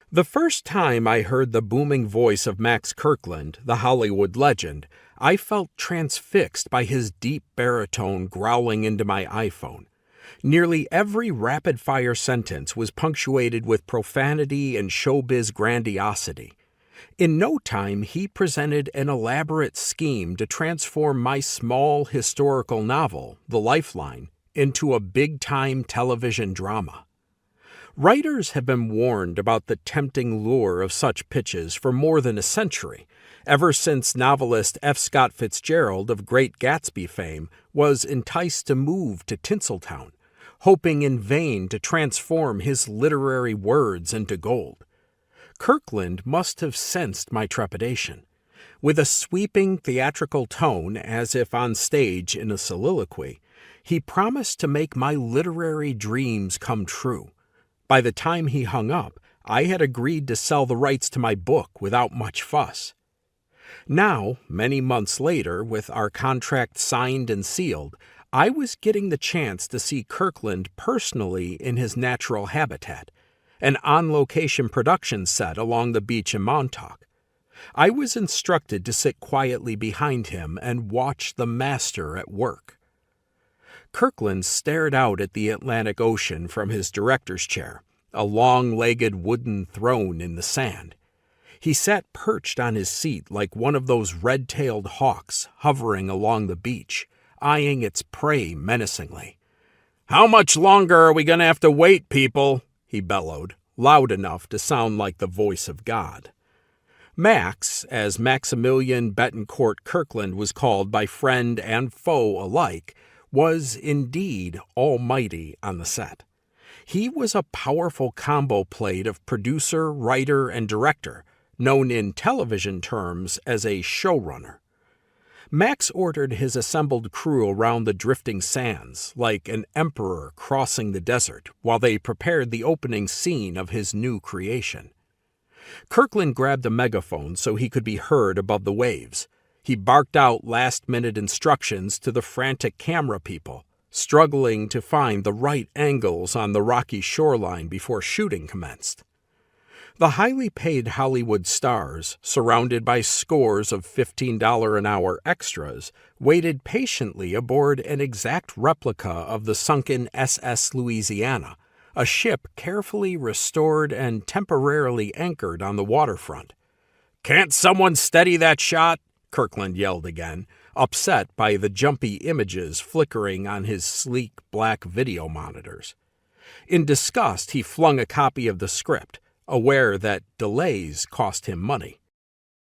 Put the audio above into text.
The first time I heard the booming voice of Max Kirkland, the Hollywood legend, I felt transfixed by his deep baritone growling into my iPhone. Nearly every rapid-fire sentence was punctuated with profanity and showbiz grandiosity. In no time, he presented an elaborate scheme to transform my small historical novel, The Lifeline, into a big-time television drama. Writers have been warned about the tempting lure of such pitches for more than a century, ever since novelist F. Scott Fitzgerald of Great Gatsby fame was enticed to move to Tinseltown, hoping in vain to transform his literary words into gold. Kirkland must have sensed my trepidation. With a sweeping theatrical tone, as if on stage in a soliloquy, he promised to make my literary dreams come true. By the time he hung up, I had agreed to sell the rights to my book without much fuss. Now, many months later, with our contract signed and sealed, I was getting the chance to see Kirkland personally in his natural habitat, an on-location production set along the beach in Montauk. I was instructed to sit quietly behind him and watch the master at work. Kirkland stared out at the Atlantic Ocean from his director's chair, a long-legged wooden throne in the sand. He sat perched on his seat like one of those red-tailed hawks hovering along the beach, eyeing its prey menacingly. "How much longer are we going to have to wait, people?" he bellowed, loud enough to sound like the voice of God. Max, as Maximilian Betancourt Kirkland was called by friend and foe alike, was indeed almighty on the set. He was a powerful combo plate of producer, writer, and director, known in television terms as a showrunner. Max ordered his assembled crew around the drifting sands, like an emperor crossing the desert, while they prepared the opening scene of his new creation. Kirkland grabbed a megaphone so he could be heard above the waves. He barked out last-minute instructions to the frantic camera people, struggling to find the right angles on the rocky shoreline before shooting commenced. The highly paid Hollywood stars, surrounded by scores of $15 an hour extras, waited patiently aboard an exact replica of the sunken SS Louisiana, a ship carefully restored and temporarily anchored on the waterfront. "Can't someone steady that shot?" Kirkland yelled again, upset by the jumpy images flickering on his sleek black video monitors. In disgust, he flung a copy of the script, aware that delays cost him money.